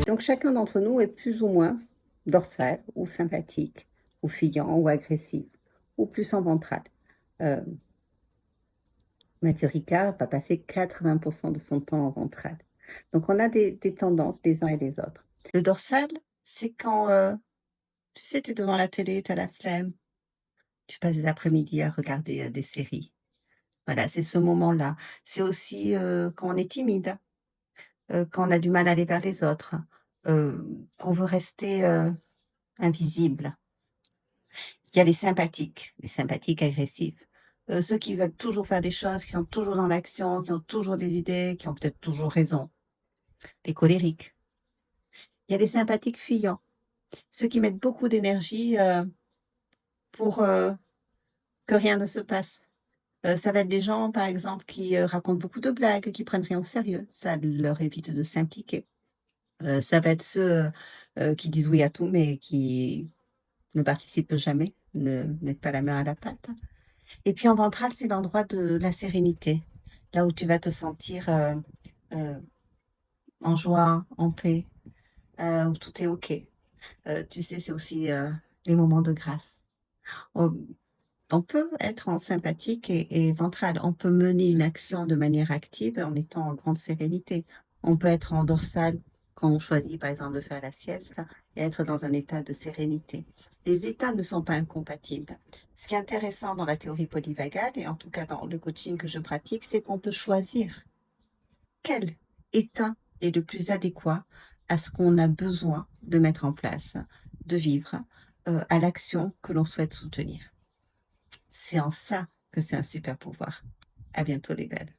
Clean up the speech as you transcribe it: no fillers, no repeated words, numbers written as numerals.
Donc chacun d'entre nous est plus ou moins dorsal ou sympathique, ou fuyant ou agressif, ou plus en ventral. Heu, Mathieu Ricard va passer 80 de son temps en ventral. Donc on a des tendances les uns et les autres. Le dorsal, c'est quand, tu sais, tu es devant la télé, tu as la flemme, tu passes des après-midi à regarder, des séries. Voilà, c'est ce moment-là. C'est aussi, quand on est timide, quand on a du mal à aller vers les autres, qu'on veut rester, invisible. Il y a les sympathiques agressifs, ceux qui veulent toujours faire des choses, qui sont toujours dans l'action, qui ont toujours des idées, qui ont peut-être toujours raison. Les colériques. Il y a des sympathiques fuyants, ceux qui mettent beaucoup d'énergie, pour, que rien ne se passe. Ça va être des gens, par exemple, qui, racontent beaucoup de blagues, qui prennent rien au sérieux. Ça leur évite de s'impliquer. Ça va être ceux, qui disent oui à tout, mais qui ne participent jamais, ne mettent pas la main à la pâte. Et puis en ventral, c'est l'endroit de la sérénité, là où tu vas te sentir, heu, en joie, en paix, où tout est OK. Tu sais, c'est aussi, les moments de grâce. On on peut être en sympathique et ventral. On peut mener une action de manière active en étant en grande sérénité. On peut être en dorsale quand on choisit, par exemple, de faire la sieste et être dans un état de sérénité. Les états ne sont pas incompatibles. Ce qui est intéressant dans la théorie polyvagale et en tout cas dans le coaching que je pratique, c'est qu'on peut choisir quel état est le plus adéquat à ce qu'on a besoin de mettre en place, de vivre, à l'action que l'on souhaite soutenir. C'est en ça que c'est un super pouvoir. À bientôt les belles.